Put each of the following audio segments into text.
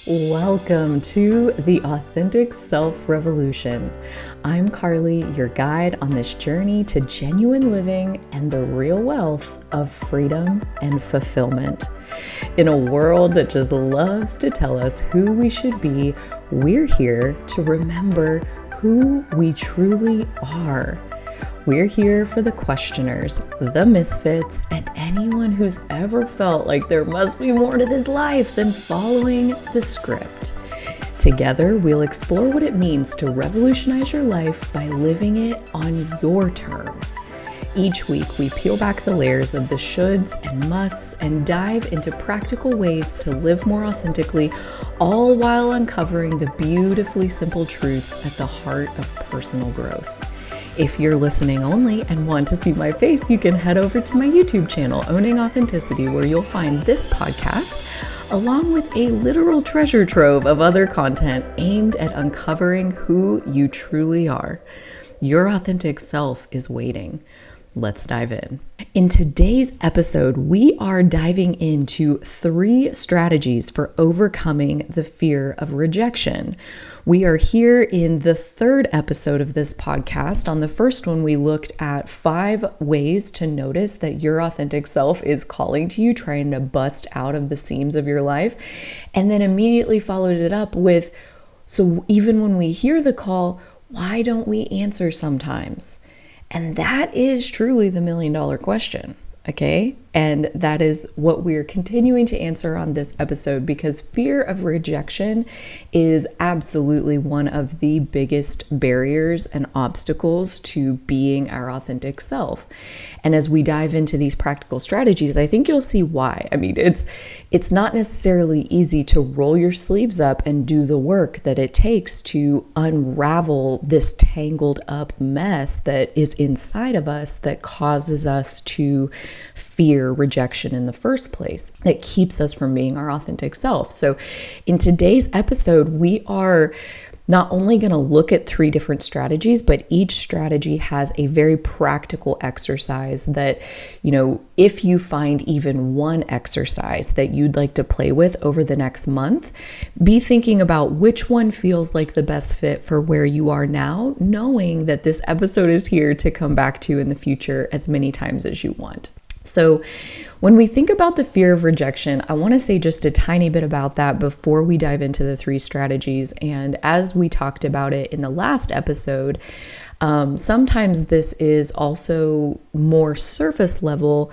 Welcome to the Authentic Self Revolution. I'm Carly, your guide on this journey to genuine living and the real wealth of freedom and fulfillment. In a world that just loves to tell us who we should be, we're here to remember who we truly are. We're here for the questioners, the misfits, and anyone who's ever felt like there must be more to this life than following the script. Together, we'll explore what it means to revolutionize your life by living it on your terms. Each week, we peel back the layers of the shoulds and musts and dive into practical ways to live more authentically, all while uncovering the beautifully simple truths at the heart of personal growth. If you're listening only and want to see my face, you can head over to my YouTube channel, Owning Authenticity, where you'll find this podcast, along with a literal treasure trove of other content aimed at uncovering who you truly are. Your authentic self is waiting. Let's dive in. In today's episode, we are diving into 3 strategies for overcoming the fear of rejection. We are here in the 3rd episode of this podcast. On the first one, we looked at 5 ways to notice that your authentic self is calling to you, trying to bust out of the seams of your life, and then immediately followed it up with, so even when we hear the call, why don't we answer sometimes? And that is truly the $1 million question, okay? And that is what we're continuing to answer on this episode, because fear of rejection is absolutely one of the biggest barriers and obstacles to being our authentic self. And as we dive into these practical strategies, I think you'll see why. I mean, it's not necessarily easy to roll your sleeves up and do the work that it takes to unravel this tangled up mess that is inside of us that causes us to fear rejection in the first place, that keeps us from being our authentic self. So in today's episode, we are not only going to look at 3 different strategies, but each strategy has a very practical exercise that, if you find even one exercise that you'd like to play with over the next month, be thinking about which one feels like the best fit for where you are now, knowing that this episode is here to come back to in the future as many times as you want. So when we think about the fear of rejection, I want to say just a tiny bit about that before we dive into the 3 strategies. And as we talked about it in the last episode, sometimes this is also more surface level,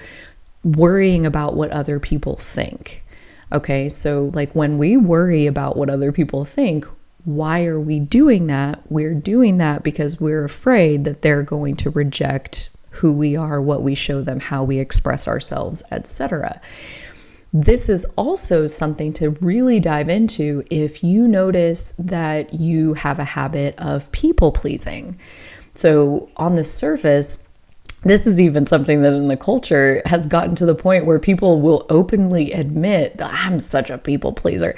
worrying about what other people think. Okay, so like when we worry about what other people think, why are we doing that? We're doing that because we're afraid that they're going to reject who we are, what we show them, how we express ourselves, etc. This is also something to really dive into if you notice that you have a habit of people pleasing. So on the surface, this is even something that in the culture has gotten to the point where people will openly admit that I'm such a people pleaser.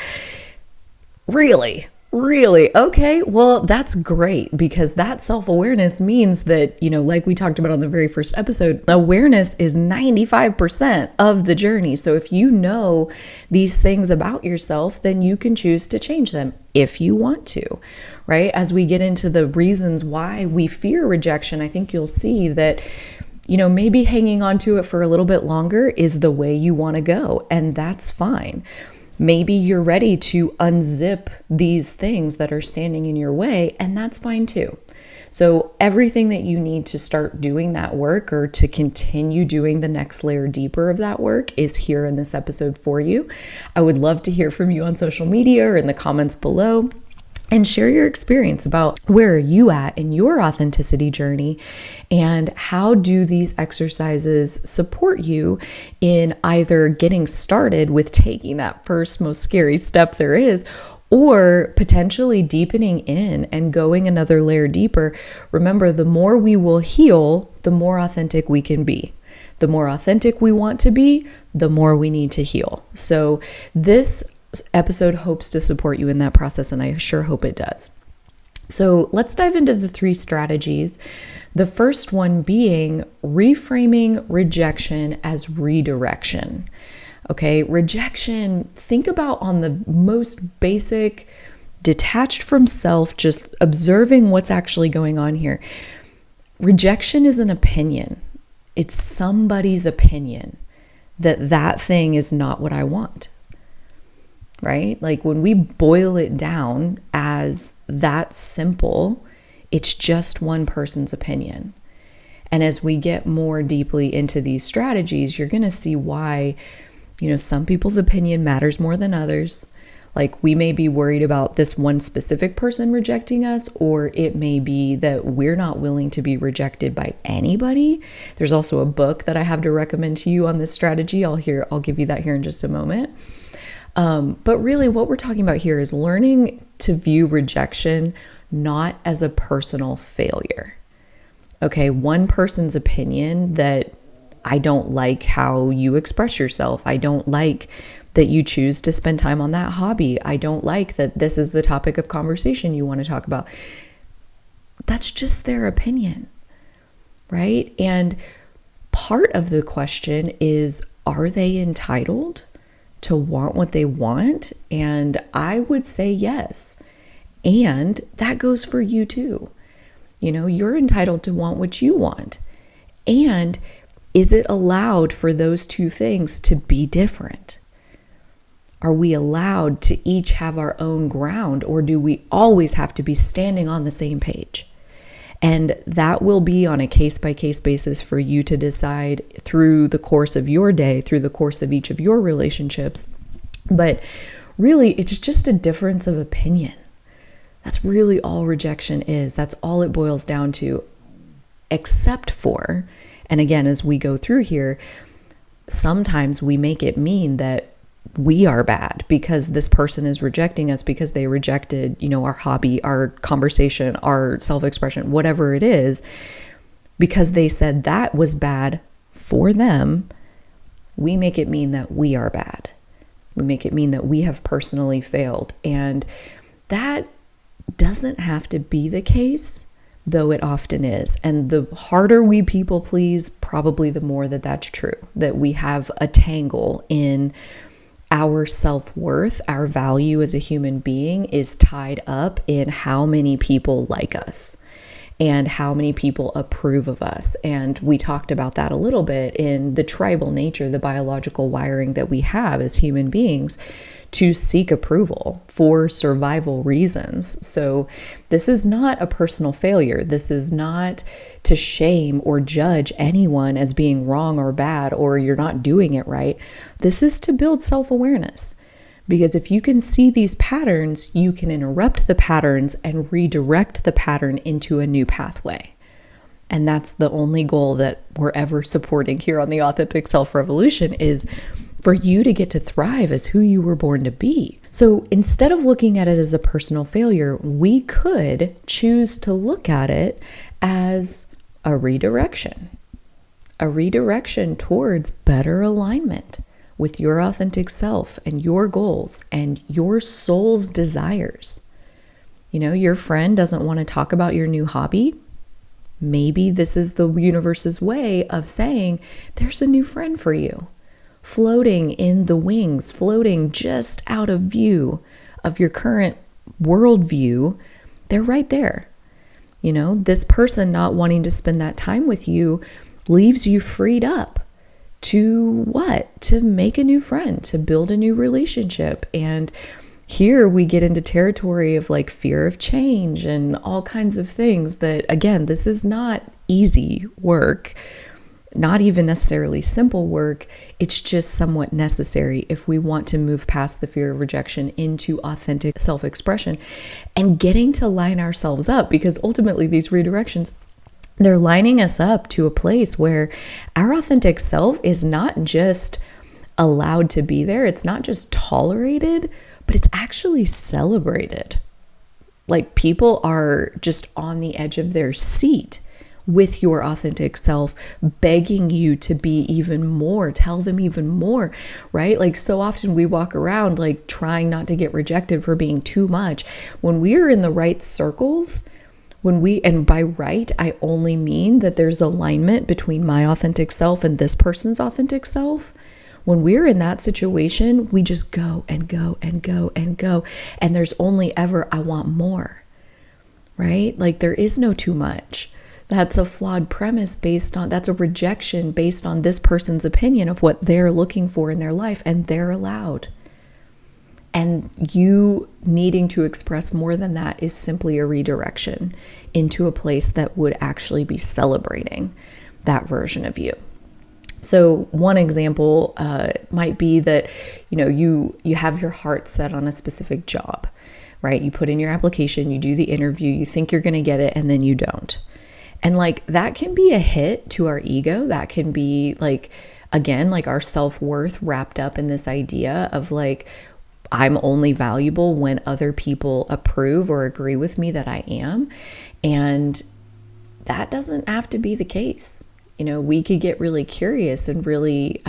Really? Okay, well, that's great, because that self-awareness means that, like we talked about on the very first episode, awareness is 95% of the journey. So if you know these things about yourself, then you can choose to change them if you want to, right? As we get into the reasons why we fear rejection, I think you'll see that maybe hanging on to it for a little bit longer is the way you want to go, and that's fine. Maybe you're ready to unzip these things that are standing in your way, and that's fine too. So everything that you need to start doing that work, or to continue doing the next layer deeper of that work, is here in this episode for you. I would love to hear from you on social media or in the comments below, and share your experience about where are you at in your authenticity journey, and how do these exercises support you in either getting started with taking that first most scary step there is, or potentially deepening in and going another layer deeper. Remember, the more we will heal, the more authentic we can be. The more authentic we want to be, the more we need to heal. So this episode hopes to support you in that process, and I sure hope it does. So let's dive into the 3 strategies. The first one being reframing rejection as redirection. Okay, rejection, think about on the most basic, detached from self, just observing what's actually going on here. Rejection is an opinion. It's somebody's opinion that that thing is not what I want, right? Like when we boil it down as that simple, it's just one person's opinion. And as we get more deeply into these strategies, you're going to see why, some people's opinion matters more than others. Like we may be worried about this one specific person rejecting us, or it may be that we're not willing to be rejected by anybody. There's also a book that I have to recommend to you on this strategy. I'll give you that here in just a moment. But really what we're talking about here is learning to view rejection not as a personal failure. Okay, one person's opinion that I don't like how you express yourself. I don't like that you choose to spend time on that hobby. I don't like that this is the topic of conversation you want to talk about. That's just their opinion, right? And part of the question is, are they entitled to want what they want? And I would say yes. And that goes for you too. You're entitled to want what you want. And is it allowed for those two things to be different? Are we allowed to each have our own ground, or do we always have to be standing on the same page? And that will be on a case-by-case basis for you to decide through the course of your day, through the course of each of your relationships. But really, it's just a difference of opinion. That's really all rejection is. That's all it boils down to, except for, and again, as we go through here, sometimes we make it mean that we are bad because this person is rejecting us because they rejected, our hobby, our conversation, our self-expression, whatever it is, because they said that was bad for them. We make it mean that we are bad. We make it mean that we have personally failed. And that doesn't have to be the case, though it often is. And the harder we people please, probably the more that that's true, that we have a tangle in our self-worth, our value as a human being is tied up in how many people like us and how many people approve of us. And we talked about that a little bit in the tribal nature, the biological wiring that we have as human beings to seek approval for survival reasons. So this is not a personal failure. This is not to shame or judge anyone as being wrong or bad or you're not doing it right. This is to build self-awareness. Because if you can see these patterns, you can interrupt the patterns and redirect the pattern into a new pathway. And that's the only goal that we're ever supporting here on the Authentic Self Revolution, is for you to get to thrive as who you were born to be. So instead of looking at it as a personal failure, we could choose to look at it as a redirection towards better alignment with your authentic self and your goals and your soul's desires. Your friend doesn't want to talk about your new hobby. Maybe this is the universe's way of saying there's a new friend for you, floating in the wings, floating just out of view of your current worldview. They're right there. This person not wanting to spend that time with you leaves you freed up to what? To make a new friend, to build a new relationship. And here we get into territory of like fear of change and all kinds of things that, again, this is not easy work, not even necessarily simple work. It's just somewhat necessary if we want to move past the fear of rejection into authentic self-expression and getting to line ourselves up, because ultimately these redirections, they're lining us up to a place where our authentic self is not just allowed to be there. It's not just tolerated, but it's actually celebrated. Like people are just on the edge of their seat with your authentic self, begging you to be even more, tell them even more, right? Like so often we walk around like trying not to get rejected for being too much. When we are in the right circles, and by right, I only mean that there's alignment between my authentic self and this person's authentic self. When we're in that situation, we just go and go and go and go. And there's only ever, I want more, right? Like there is no too much. That's a flawed premise that's a rejection based on this person's opinion of what they're looking for in their life, and they're allowed. And you needing to express more than that is simply a redirection into a place that would actually be celebrating that version of you. So one example might be that, you have your heart set on a specific job, right? You put in your application, you do the interview, you think you're going to get it, and then you don't. And like that can be a hit to our ego. That can be like, again, like our self-worth wrapped up in this idea of like, I'm only valuable when other people approve or agree with me that I am. And that doesn't have to be the case. We could get really curious and really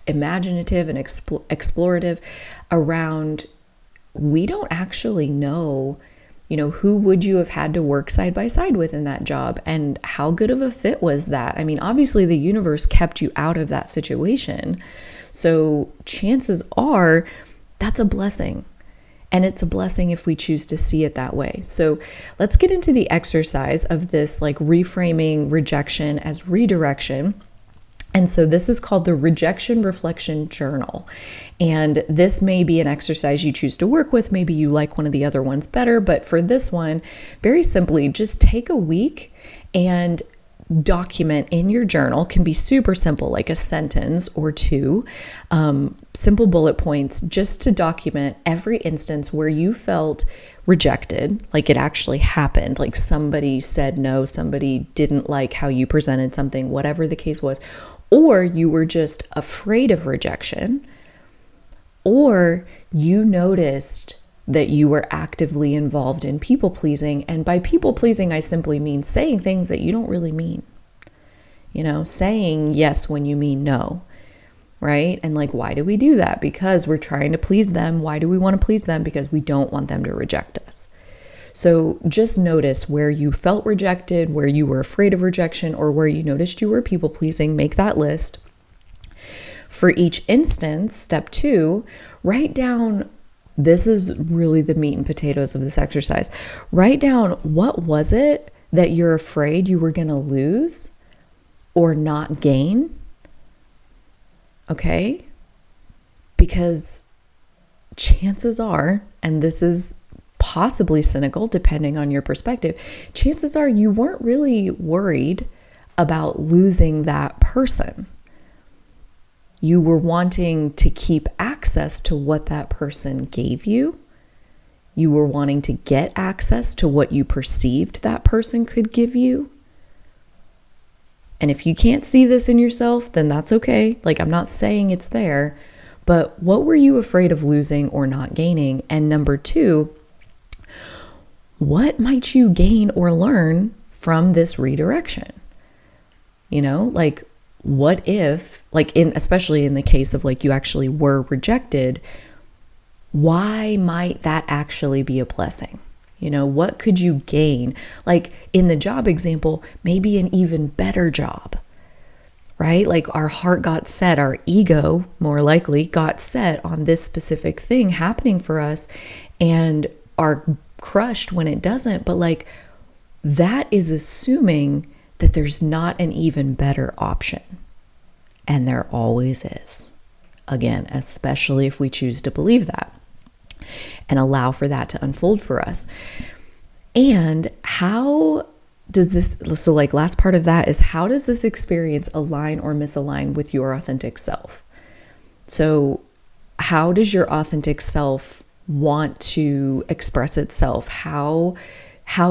imaginative and explorative around, we don't actually know, who would you have had to work side by side with in that job, and how good of a fit was that? I mean, obviously the universe kept you out of that situation. So chances are that's a blessing. And it's a blessing if we choose to see it that way. So let's get into the exercise of this, like reframing rejection as redirection. And so this is called the Rejection Reflection Journal. And this may be an exercise you choose to work with. Maybe you like one of the other ones better. But for this one, very simply, just take a week and document in your journal. Can be super simple, like a sentence or two, simple bullet points, just to document every instance where you felt rejected, like it actually happened, like somebody said no, somebody didn't like how you presented something, whatever the case was, or you were just afraid of rejection, or you noticed that you were actively involved in people pleasing. And by people pleasing, I simply mean saying things that you don't really mean, saying yes when you mean no, right? And like, why do we do that? Because we're trying to please them. Why do we want to please them? Because we don't want them to reject us. So just notice where you felt rejected, where you were afraid of rejection, or where you noticed you were people pleasing. Make that list. For each instance, step 2, write down, this is really the meat and potatoes of this exercise. Write down, what was it that you're afraid you were going to lose or not gain? Okay? Because chances are, and this is possibly cynical depending on your perspective, chances are you weren't really worried about losing that person. You were wanting to keep access to what that person gave you. You were wanting to get access to what you perceived that person could give you. And if you can't see this in yourself, then that's okay. Like, I'm not saying it's there, but what were you afraid of losing or not gaining? And number 2, what might you gain or learn from this redirection? Like, what if, especially in the case of like you actually were rejected, why might that actually be a blessing? What could you gain? Like in the job example, maybe an even better job, right? Like our heart got set, our ego more likely got set on this specific thing happening for us and are crushed when it doesn't. But like that is assuming that there's not an even better option. And there always is. Again, especially if we choose to believe that and allow for that to unfold for us. And how does this, so like last part of that is, how does this experience align or misalign with your authentic self? So how does your authentic self want to express itself? How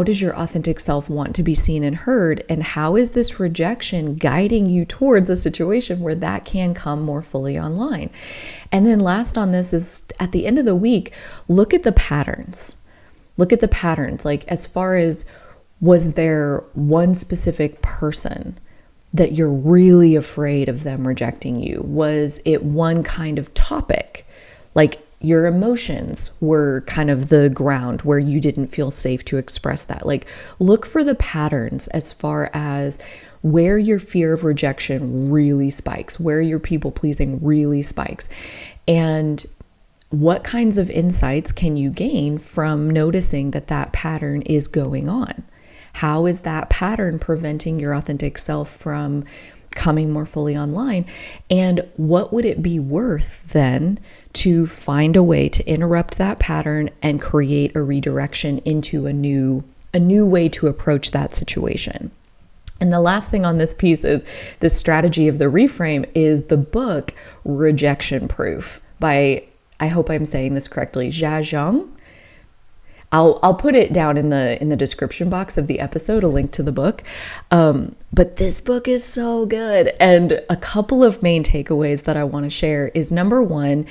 does your authentic self want to be seen and heard? And how is this rejection guiding you towards a situation where that can come more fully online? And then last on this is, at the end of the week, look at the patterns. Look at the patterns. Like, as far as, was there one specific person that you're really afraid of them rejecting you? Was it one kind of topic? Like, your emotions were kind of the ground where you didn't feel safe to express that. Like, look for the patterns as far as where your fear of rejection really spikes, where your people pleasing really spikes, and what kinds of insights can you gain from noticing that that pattern is going on? How is that pattern preventing your authentic self from coming more fully online? And what would it be worth then to find a way to interrupt that pattern and create a redirection into a new way to approach that situation? And the last thing on this piece is the strategy of the reframe is the book Rejection Proof by, I hope I'm saying this correctly, Jia Jiang. I'll put it down in the description box of the episode, a link to the book. But this book is so good. And a couple of main takeaways that I want to share is, number one,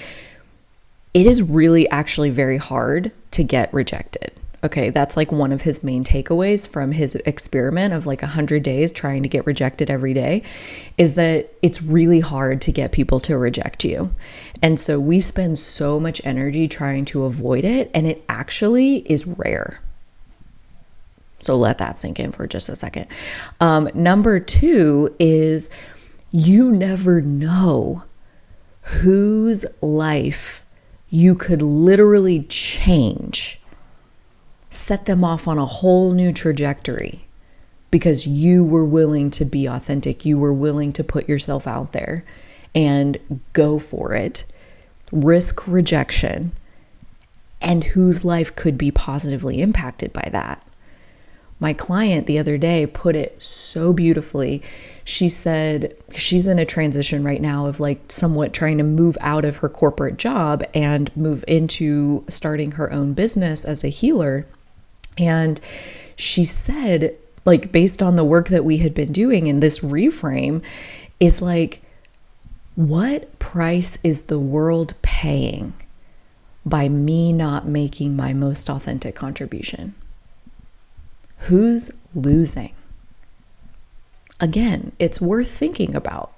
it is really actually very hard to get rejected. Okay, that's like one of his main takeaways from his experiment of like 100 days trying to get rejected every day, is that it's really hard to get people to reject you. And so we spend so much energy trying to avoid it, and it actually is rare. So let that sink in for just a second. Number two is, you never know whose life you could literally change, set them off on a whole new trajectory because you were willing to be authentic. You were willing to put yourself out there and go for it, risk rejection, and whose life could be positively impacted by that. My client the other day put it so beautifully. She said she's in a transition right now of like somewhat trying to move out of her corporate job and move into starting her own business as a healer. And she said, like, based on the work that we had been doing in this reframe, is like, what price is the world paying by me not making my most authentic contribution? Who's losing? Again, it's worth thinking about,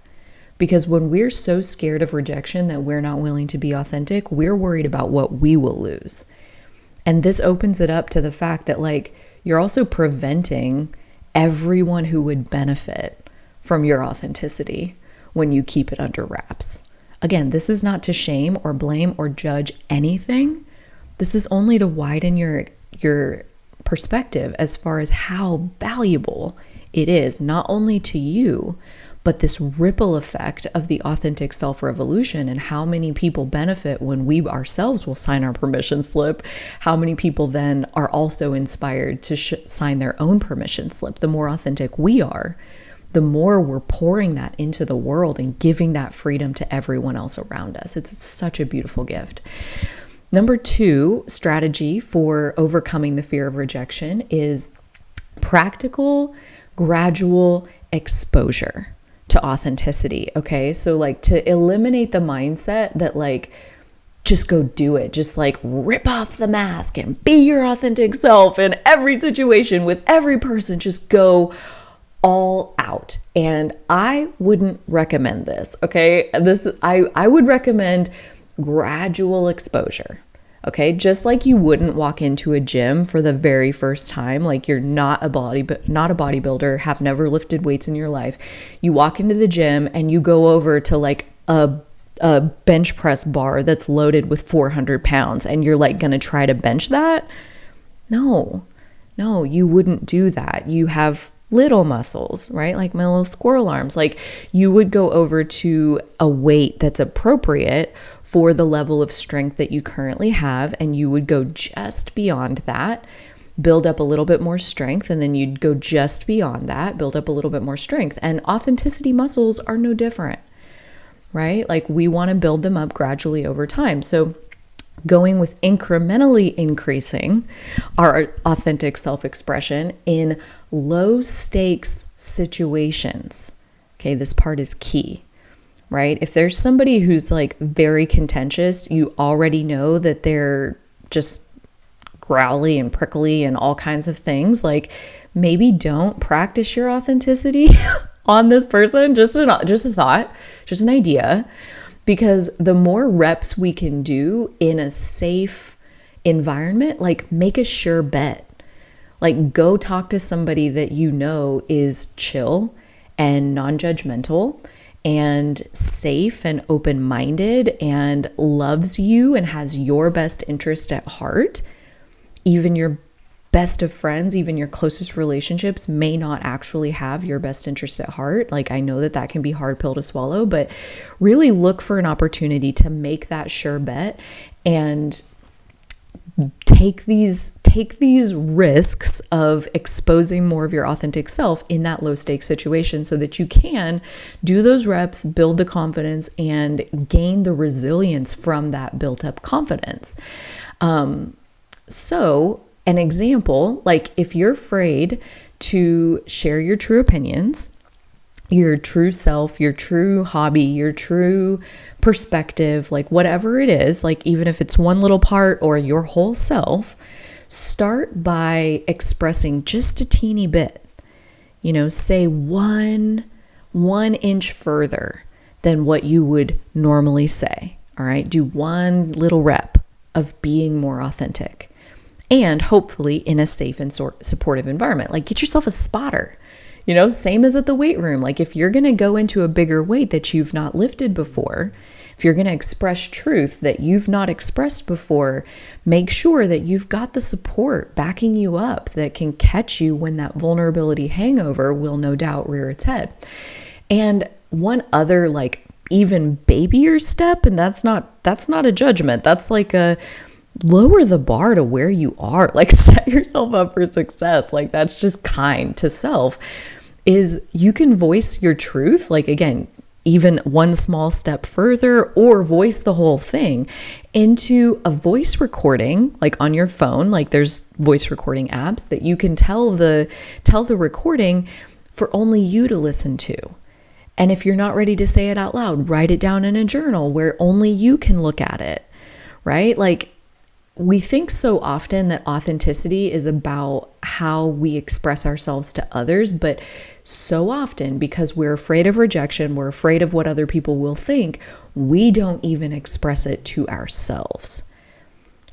because when we're so scared of rejection that we're not willing to be authentic, we're worried about what we will lose. And this opens it up to the fact that, like, you're also preventing everyone who would benefit from your authenticity when you keep it under wraps. Again, this is not to shame or blame or judge anything. This is only to widen your perspective as far as how valuable it is, not only to you, but this ripple effect of the authentic self-revolution, and how many people benefit when we ourselves will sign our permission slip. How many people then are also inspired to sign their own permission slip. The more authentic we are, the more we're pouring that into the world and giving that freedom to everyone else around us. It's such a beautiful gift. Number two strategy for overcoming the fear of rejection is practical, gradual exposure to authenticity. Okay, so like to eliminate the mindset that like, just go do it, just like rip off the mask and be your authentic self in every situation with every person, just go all out. And I wouldn't recommend this. Okay, I would recommend gradual exposure. Okay, just like you wouldn't walk into a gym for the very first time, like you're not a bodybuilder, have never lifted weights in your life. You walk into the gym and you go over to like a bench press bar that's loaded with 400 pounds and you're like gonna try to bench that? No, you wouldn't do that. You have little muscles, right? Like my little squirrel arms. Like you would go over to a weight that's appropriate for the level of strength that you currently have, and you would go just beyond that, build up a little bit more strength, and then you'd go just beyond that, build up a little bit more strength. And authenticity muscles are no different, right? Like we want to build them up gradually over time. So going with incrementally increasing our authentic self-expression in low stakes situations. Okay, this part is key, right? If there's somebody who's like very contentious, you already know that they're just growly and prickly and all kinds of things. Like maybe don't practice your authenticity on this person. Just a thought, just an idea. Because the more reps we can do in a safe environment, like make a sure bet. Like go talk to somebody that you know is chill and non-judgmental and safe and open-minded and loves you and has your best interest at heart, even your best of friends, even your closest relationships may not actually have your best interest at heart. Like, I know that can be a hard pill to swallow, but really look for an opportunity to make that sure bet and take these risks of exposing more of your authentic self in that low stakes situation so that you can do those reps, build the confidence, and gain the resilience from that built up confidence. So an example, like if you're afraid to share your true opinions, your true self, your true hobby, your true perspective, like whatever it is, like even if it's one little part or your whole self, start by expressing just a teeny bit, say one inch further than what you would normally say. All right. Do one little rep of being more authentic, and hopefully in a safe and supportive environment. Like, get yourself a spotter. Same as at the weight room. Like, if you're going to go into a bigger weight that you've not lifted before, if you're going to express truth that you've not expressed before, make sure that you've got the support backing you up that can catch you when that vulnerability hangover will no doubt rear its head. And one other, like, even babier step, and that's not a judgment. That's like a lower the bar to where you are, like set yourself up for success. Like, that's just kind to self, is you can voice your truth. Like, again, even one small step further, or voice the whole thing into a voice recording, like on your phone. Like, there's voice recording apps that you can tell the recording for only you to listen to. And if you're not ready to say it out loud, write it down in a journal where only you can look at it, right? Like, we think so often that authenticity is about how we express ourselves to others, but so often, because we're afraid of rejection, we're afraid of what other people will think, we don't even express it to ourselves,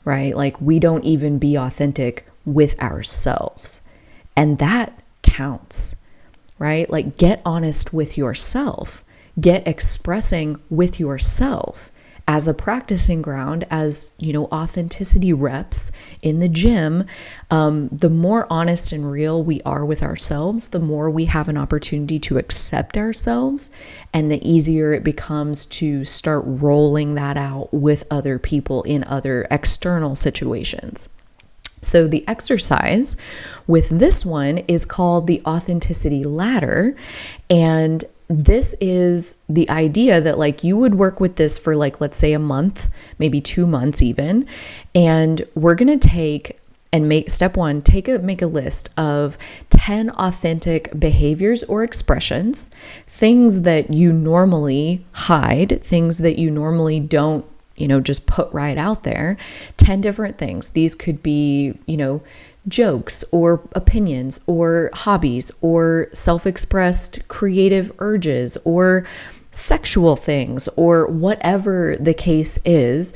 right? Like, we don't even be authentic with ourselves. And that counts, right? Like, get honest with yourself, get expressing with yourself as a practicing ground, as, authenticity reps in the gym. The more honest and real we are with ourselves, the more we have an opportunity to accept ourselves, and the easier it becomes to start rolling that out with other people in other external situations. So the exercise with this one is called the authenticity ladder. And this is the idea that, like, you would work with this for, like, let's say a month, maybe 2 months even. And we're going to take and make a list of 10 authentic behaviors or expressions, things that you normally hide, things that you normally don't, just put right out there. 10 different things. These could be, jokes or opinions or hobbies or self-expressed creative urges or sexual things, or whatever the case is.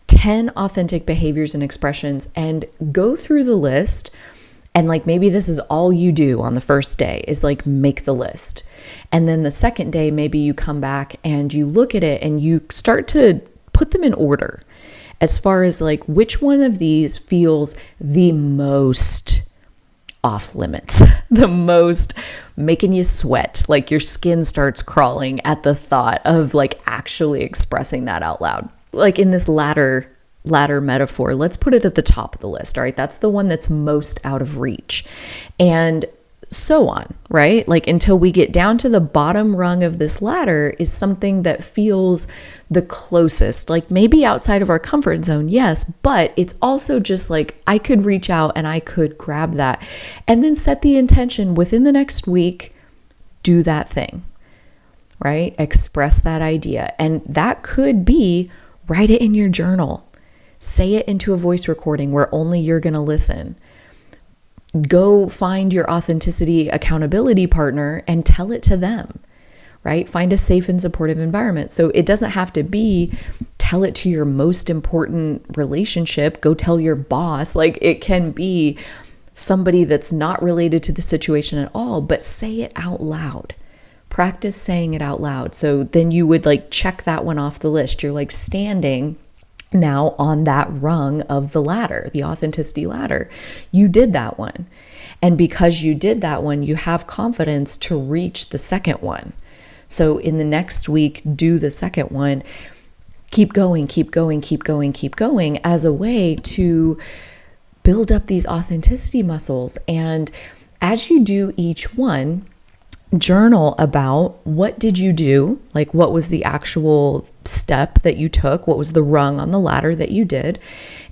10 authentic behaviors and expressions, and go through the list. And, like, maybe this is all you do on the first day is, like, make the list. And then the second day, maybe you come back and you look at it and you start to put them in order, as far as, like, which one of these feels the most off limits, the most making you sweat, like your skin starts crawling at the thought of, like, actually expressing that out loud. Like, in this ladder metaphor, let's put it at the top of the list. All right. That's the one that's most out of reach. And so on, right? Like, until we get down to the bottom rung of this ladder is something that feels the closest, like maybe outside of our comfort zone. Yes. But it's also just like, I could reach out and I could grab that, and then set the intention within the next week, do that thing, right? Express that idea. And that could be, write it in your journal, say it into a voice recording where only you're going to listen. Go find your authenticity accountability partner and tell it to them, right? Find a safe and supportive environment. So it doesn't have to be, tell it to your most important relationship, go tell your boss. Like, it can be somebody that's not related to the situation at all, but say it out loud, Practice saying it out loud. So then you would like check that one off the list. You're like standing now on that rung of the ladder, the authenticity ladder. You did that one. And because you did that one, you have confidence to reach the second one. So in the next week, do the second one. Keep going, keep going, keep going, keep going as a way to build up these authenticity muscles. And as you do each one, journal about what did you do? Like, what was the actual step that you took? What was the rung on the ladder that you did?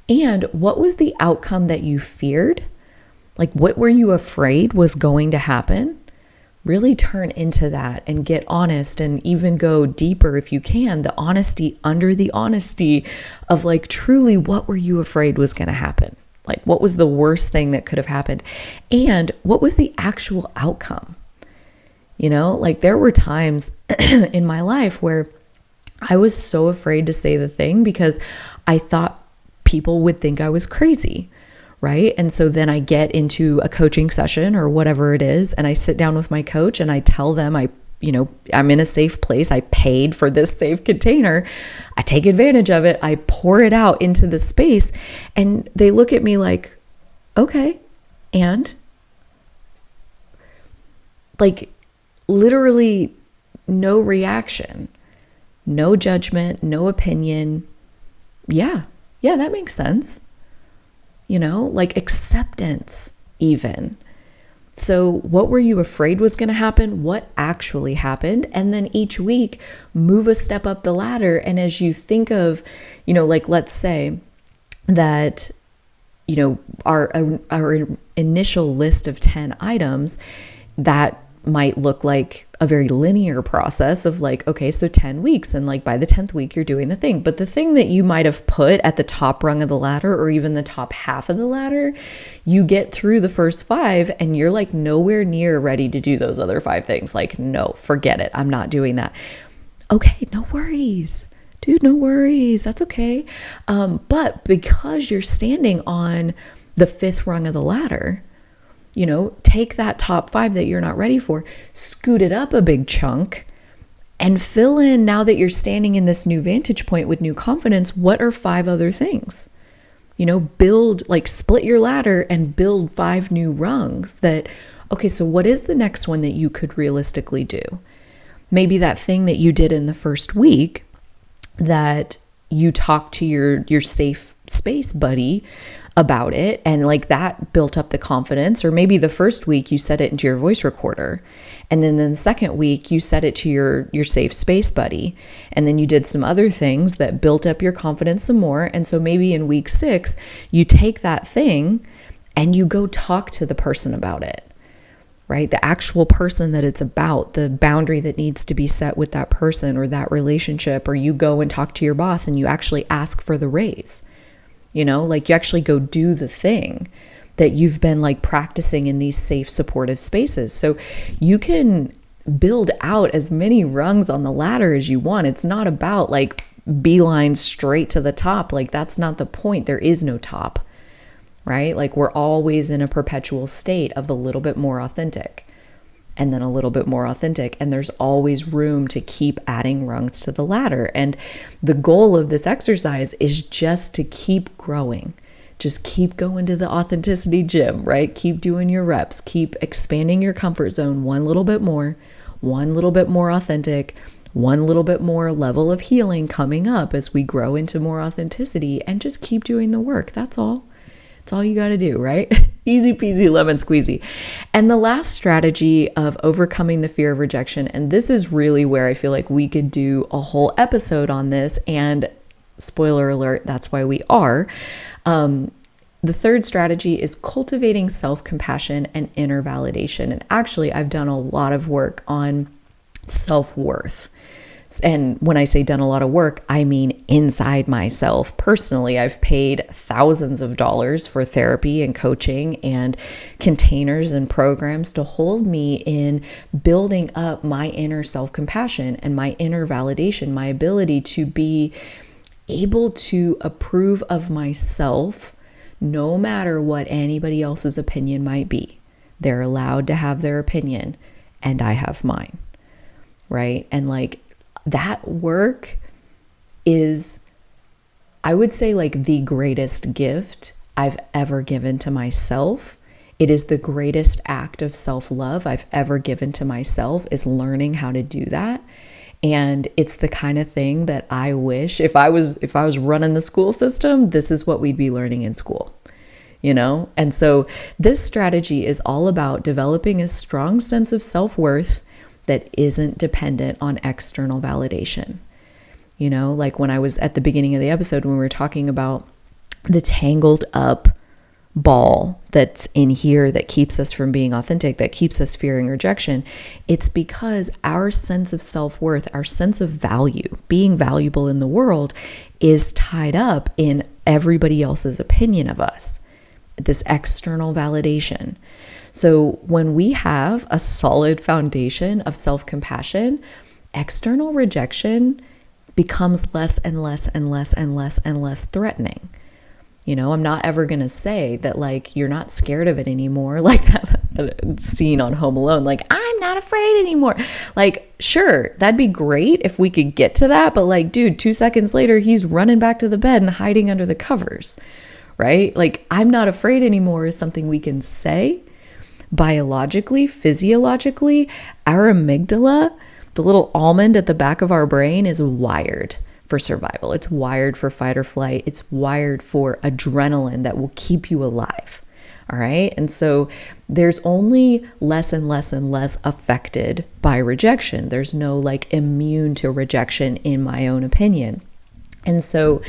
And what was the outcome that you feared? Like, what were you afraid was going to happen? Really turn into that and get honest, and even go deeper if you can, the honesty under the honesty of like, truly, what were you afraid was going to happen? Like, what was the worst thing that could have happened? And what was the actual outcome? You know, like there were times in my life where I was so afraid to say the thing because I thought people would think I was crazy, right? And so then I get into a coaching session or whatever it is, and I sit down with my coach and I tell them I'm in a safe place. I paid for this safe container. I take advantage of it. I pour it out into the space, and they look at me like, okay, and like, literally no reaction, no judgment, no opinion. Yeah, that makes sense. You know, like acceptance even. So what were you afraid was going to happen? What actually happened? And then each week, move a step up the ladder. And as you think of, like let's say that, our initial list of 10 items, that might look like a very linear process of like, okay, so 10 weeks. And like by the 10th week, you're doing the thing. But the thing that you might have put at the top rung of the ladder, or even the top half of the ladder, you get through the first 5 and you're like nowhere near ready to do those other 5 things. Like, no, forget it. I'm not doing that. Okay, no worries. Dude, no worries. That's okay. But because you're standing on the 5th rung of the ladder, take that top 5 that you're not ready for, scoot it up a big chunk, and fill in, now that you're standing in this new vantage point with new confidence, what are 5 other things? Build, like split your ladder and build 5 new rungs that, okay, so what is the next one that you could realistically do? Maybe that thing that you did in the first week that you talked to your safe space buddy about it, and like that built up the confidence. Or maybe the first week you set it into your voice recorder, and then the second week you set it to your safe space buddy, and then you did some other things that built up your confidence some more. And so maybe in week 6 you take that thing and you go talk to the person about it, right? The actual person that it's about, the boundary that needs to be set with that person or that relationship. Or you go and talk to your boss and you actually ask for the raise. Like you actually go do the thing that you've been like practicing in these safe, supportive spaces. So you can build out as many rungs on the ladder as you want. It's not about like beeline straight to the top. Like that's not the point. There is no top, right? Like we're always in a perpetual state of a little bit more authentic, and then a little bit more authentic. And there's always room to keep adding rungs to the ladder. And the goal of this exercise is just to keep growing. Just keep going to the authenticity gym, right? Keep doing your reps. Keep expanding your comfort zone one little bit more authentic, one little bit more level of healing coming up as we grow into more authenticity, and just keep doing the work. That's all. It's all you got to do, right? Easy peasy lemon squeezy. And the last strategy of overcoming the fear of rejection, and this is really where I feel like we could do a whole episode on this, and spoiler alert, that's why we are. The third strategy is cultivating self-compassion and inner validation. And actually, I've done a lot of work on self-worth. And when I say done a lot of work, I mean inside myself. Personally, I've paid thousands of dollars for therapy and coaching and containers and programs to hold me in building up my inner self-compassion and my inner validation, my ability to be able to approve of myself no matter what anybody else's opinion might be. They're allowed to have their opinion, and I have mine. right? And like that work is, I would say, like the greatest gift I've ever given to myself. It is the greatest act of self-love I've ever given to myself, is learning how to do that. And it's the kind of thing that I wish if I was running the school system, this is what we'd be learning in school, you know? And so this strategy is all about developing a strong sense of self-worth that isn't dependent on external validation. You know, like when I was at the beginning of the episode, when we were talking about the tangled up ball that's in here that keeps us from being authentic, that keeps us fearing rejection, it's because our sense of self-worth, our sense of value, being valuable in the world, is tied up in everybody else's opinion of us, this external validation. So when we have a solid foundation of self-compassion, external rejection becomes less and less and less and less and less threatening. You know, I'm not ever going to say that like you're not scared of it anymore, like that scene on Home Alone, like I'm not afraid anymore. Like, sure, that'd be great if we could get to that, but like, dude, 2 seconds later, he's running back to the bed and hiding under the covers, right? Like, I'm not afraid anymore is something we can say biologically, physiologically. Our amygdala, the little almond at the back of our brain, is wired for survival. It's wired for fight or flight. It's wired for adrenaline that will keep you alive. All right. And so there's only less and less and less affected by rejection. There's no like immune to rejection, in my own opinion. And so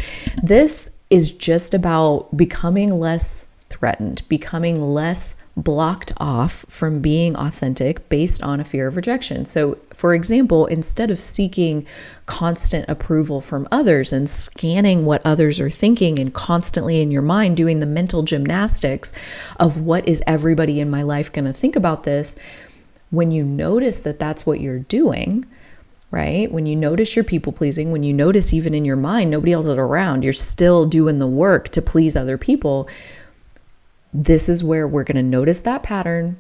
this is just about becoming less threatened, becoming less blocked off from being authentic based on a fear of rejection. So, for example, instead of seeking constant approval from others and scanning what others are thinking and constantly in your mind doing the mental gymnastics of what is everybody in my life going to think about this, when you notice that that's what you're doing, right? When you notice you're people pleasing, when you notice even in your mind nobody else is around, you're still doing the work to please other people. This is where we're going to notice that pattern,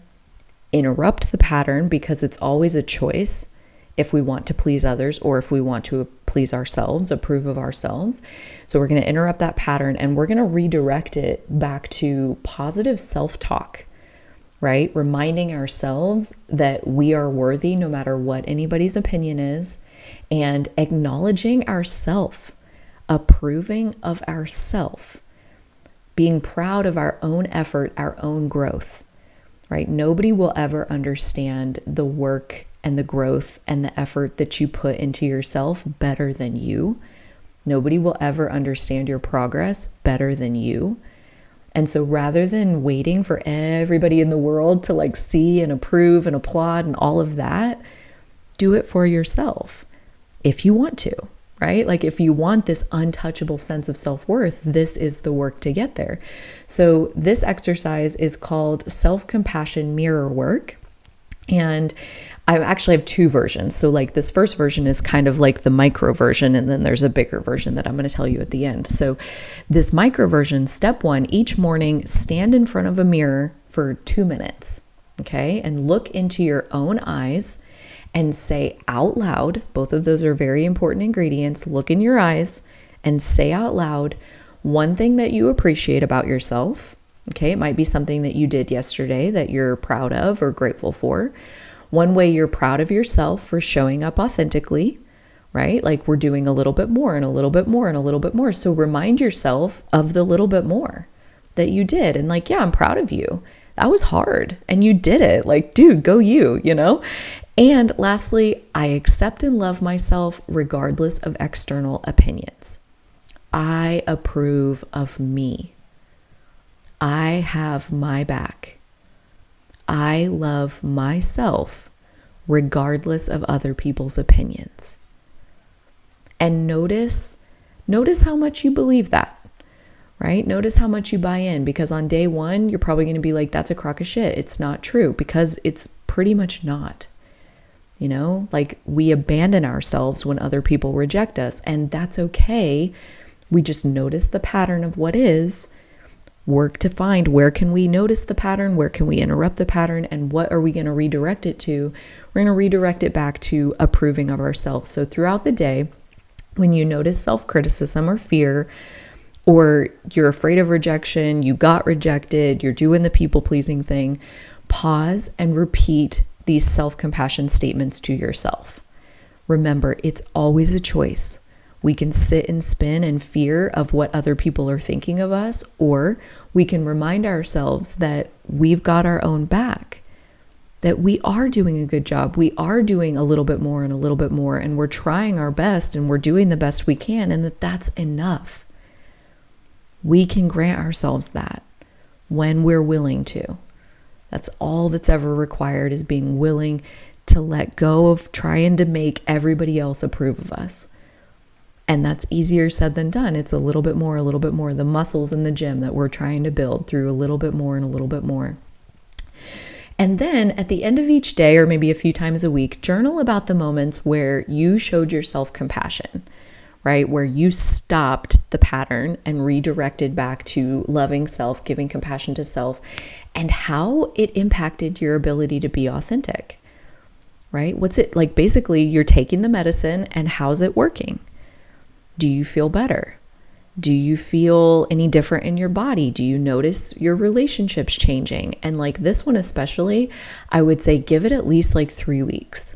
interrupt the pattern, because it's always a choice if we want to please others or if we want to please ourselves, approve of ourselves. So we're going to interrupt that pattern and we're going to redirect it back to positive self-talk, right? Reminding ourselves that we are worthy no matter what anybody's opinion is, and acknowledging ourself, approving of ourself, being proud of our own effort, our own growth, right? Nobody will ever understand the work and the growth and the effort that you put into yourself better than you. Nobody will ever understand your progress better than you. And so rather than waiting for everybody in the world to like see and approve and applaud and all of that, do it for yourself if you want to. Right? Like if you want this untouchable sense of self-worth, this is the work to get there. So this exercise is called self-compassion mirror work. And I actually have 2 versions. So like this first version is kind of like the micro version, and then there's a bigger version that I'm going to tell you at the end. So this micro version, step 1, each morning, stand in front of a mirror for 2 minutes. Okay. And look into your own eyes and say out loud, both of those are very important ingredients. Look in your eyes and say out loud one thing that you appreciate about yourself. Okay, it might be something that you did yesterday that you're proud of or grateful for. One way you're proud of yourself for showing up authentically, right? Like we're doing a little bit more and a little bit more and a little bit more. So remind yourself of the little bit more that you did. And like, yeah, I'm proud of you. That was hard and you did it. Like, dude, go you know? And lastly, I accept and love myself regardless of external opinions. I approve of me. I have my back. I love myself regardless of other people's opinions. And notice how much you believe that, right? Notice how much you buy in, because on day 1, you're probably going to be like, that's a crock of shit. It's not true, because it's pretty much not. You know, like we abandon ourselves when other people reject us, and that's okay. We just notice the pattern of what is. work to find where can we notice the pattern, where can we interrupt the pattern, and what are we going to redirect it to? We're going to redirect it back to approving of ourselves. So throughout the day, when you notice self-criticism or fear, or you're afraid of rejection, you got rejected, you're doing the people-pleasing thing, pause and repeat these self-compassion statements to yourself. Remember, it's always a choice. We can sit and spin in fear of what other people are thinking of us, or we can remind ourselves that we've got our own back, that we are doing a good job. We are doing a little bit more and a little bit more, and we're trying our best and we're doing the best we can, and that's enough. We can grant ourselves that when we're willing to. That's all that's ever required, is being willing to let go of trying to make everybody else approve of us. And that's easier said than done. It's a little bit more, the muscles in the gym that we're trying to build through a little bit more and a little bit more. And then at the end of each day, or maybe a few times a week, journal about the moments where you showed yourself compassion, right? Where you stopped the pattern and redirected back to loving self, giving compassion to self, and how it impacted your ability to be authentic, right? What's it like? Basically, you're taking the medicine, and how's it working? Do you feel better? Do you feel any different in your body? Do you notice your relationships changing? And like this one especially, I would say give it at least like 3 weeks,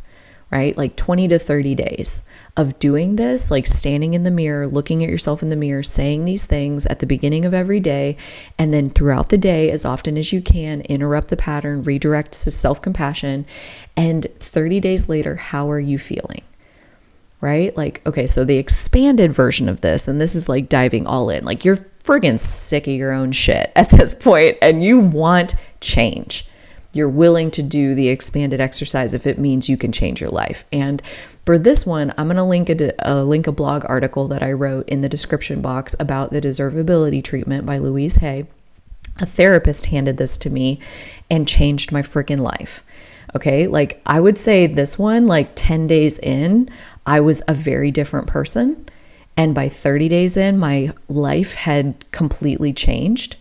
right? Like 20 to 30 days of doing this, like standing in the mirror, looking at yourself in the mirror, saying these things at the beginning of every day. And then throughout the day, as often as you can, interrupt the pattern, redirect to self-compassion. And 30 days later, how are you feeling? Right? Like, okay, so the expanded version of this, and this is like diving all in, like you're friggin' sick of your own shit at this point and you want change. You're willing to do the expanded exercise if it means you can change your life. And for this one, I'm going to link a blog article that I wrote in the description box about the deservability treatment by Louise Hay. A therapist handed this to me and changed my friggin' life. Okay, like I would say this one, like 10 days in, I was a very different person. And by 30 days in, my life had completely changed.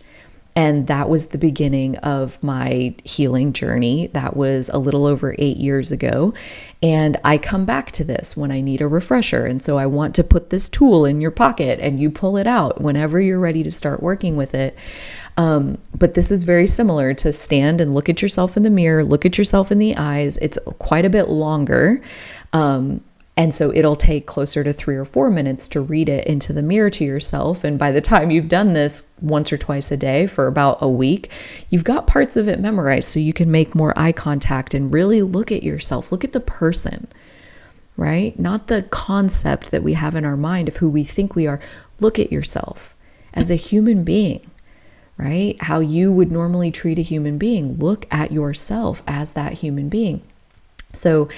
And that was the beginning of my healing journey. That was a little over 8 years ago. And I come back to this when I need a refresher. And so I want to put this tool in your pocket and you pull it out whenever you're ready to start working with it. But this is very similar to stand and look at yourself in the mirror, look at yourself in the eyes. It's quite a bit longer. And so it'll take closer to 3 or 4 minutes to read it into the mirror to yourself. And by the time you've done this once or twice a day for about a week, you've got parts of it memorized so you can make more eye contact and really look at yourself, look at the person, right? Not the concept that we have in our mind of who we think we are. Look at yourself as a human being, right? How you would normally treat a human being. Look at yourself as that human being. So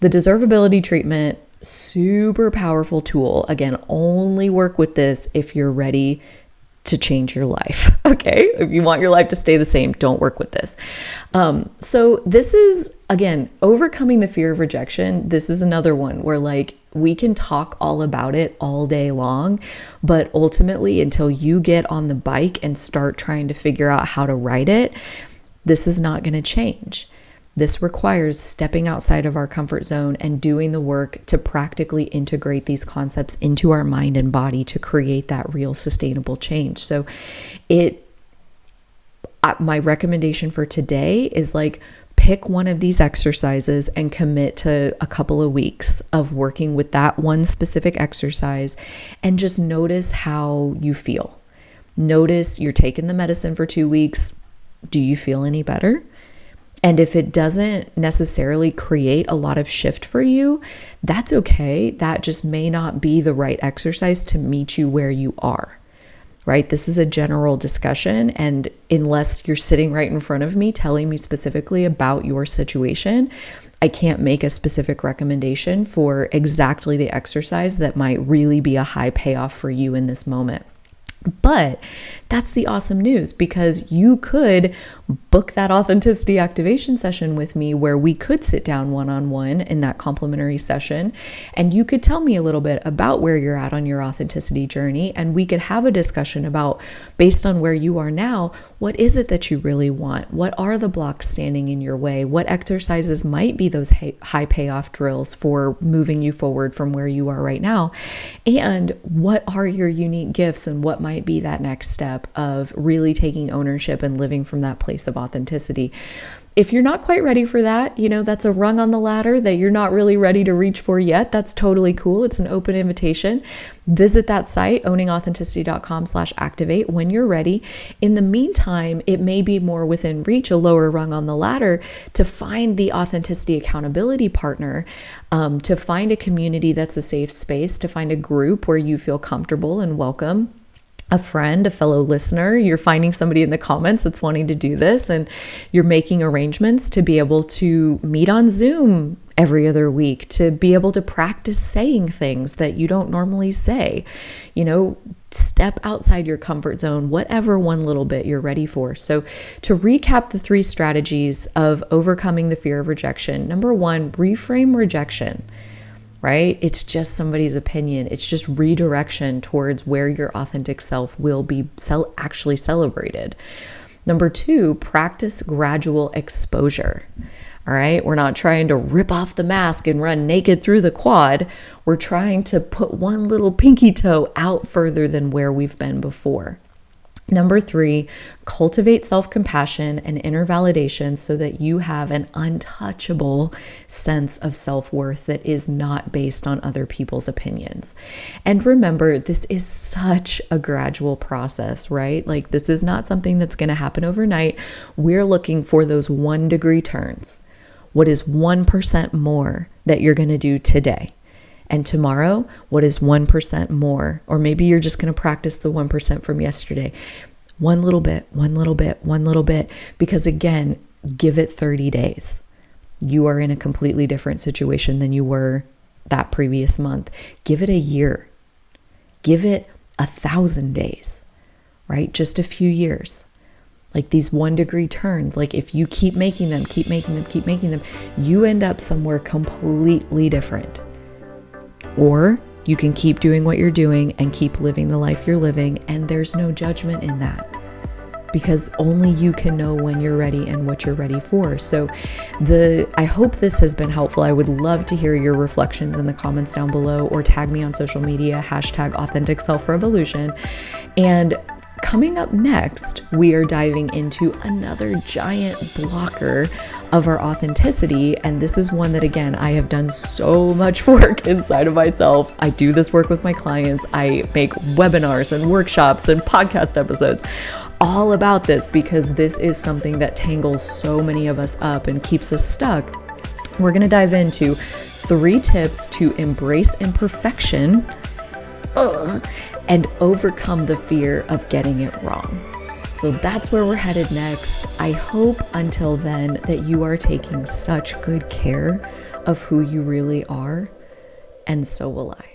the deservability treatment, super powerful tool. Again, only work with this if you're ready to change your life. Okay. If you want your life to stay the same, don't work with this. So this is, again, overcoming the fear of rejection. This is another one where like we can talk all about it all day long, but ultimately until you get on the bike and start trying to figure out how to ride it, this is not going to change. This requires stepping outside of our comfort zone and doing the work to practically integrate these concepts into our mind and body to create that real sustainable change. So my recommendation for today is like pick one of these exercises and commit to a couple of weeks of working with that one specific exercise and just notice how you feel. Notice you're taking the medicine for 2 weeks. Do you feel any better? And if it doesn't necessarily create a lot of shift for you, that's okay. That just may not be the right exercise to meet you where you are, right? This is a general discussion. And unless you're sitting right in front of me telling me specifically about your situation, I can't make a specific recommendation for exactly the exercise that might really be a high payoff for you in this moment. But that's the awesome news, because you could book that authenticity activation session with me where we could sit down one-on-one in that complimentary session, and you could tell me a little bit about where you're at on your authenticity journey, and we could have a discussion about, based on where you are now, what is it that you really want? What are the blocks standing in your way? What exercises might be those high payoff drills for moving you forward from where you are right now? And what are your unique gifts, and what might be that next step of really taking ownership and living from that place of authenticity? If you're not quite ready for that, that's a rung on the ladder that you're not really ready to reach for yet. That's totally cool. It's an open invitation. Visit that site, owningauthenticity.com/activate, when you're ready. In the meantime, it may be more within reach, a lower rung on the ladder, to find the authenticity accountability partner, to find a community that's a safe space, to find a group where you feel comfortable and welcome. A friend, a fellow listener, you're finding somebody in the comments that's wanting to do this, and you're making arrangements to be able to meet on Zoom every other week, to be able to practice saying things that you don't normally say. Step outside your comfort zone, whatever one little bit you're ready for. So to recap the 3 strategies of overcoming the fear of rejection: number 1, reframe rejection. Right? It's just somebody's opinion. It's just redirection towards where your authentic self will be actually celebrated. Number 2, practice gradual exposure. All right? We're not trying to rip off the mask and run naked through the quad. We're trying to put one little pinky toe out further than where we've been before. Number 3, cultivate self-compassion and inner validation so that you have an untouchable sense of self-worth that is not based on other people's opinions. And remember, this is such a gradual process, right? Like, this is not something that's going to happen overnight. We're looking for those 1-degree turns. What is 1% more that you're going to do today? And tomorrow, what is 1% more? Or maybe you're just going to practice the 1% from yesterday. One little bit, one little bit, one little bit. Because again, give it 30 days. You are in a completely different situation than you were that previous month. Give it a year. Give it 1,000 days, right? Just a few years. Like these 1-degree turns, like if you keep making them, you end up somewhere completely different. Or you can keep doing what you're doing and keep living the life you're living, and there's no judgment in that, because only you can know when you're ready and what you're ready for. So I hope this has been helpful. I would love to hear your reflections in the comments down below, or tag me on social media, #AuthenticSelfRevolution. And coming up next, we are diving into another giant blocker of our authenticity. And this is one that, again, I have done so much work inside of myself. I do this work with my clients. I make webinars and workshops and podcast episodes all about this, because this is something that tangles so many of us up and keeps us stuck. We're going to dive into 3 tips to embrace imperfection and overcome the fear of getting it wrong. So that's where we're headed next. I hope until then that you are taking such good care of who you really are, and so will I.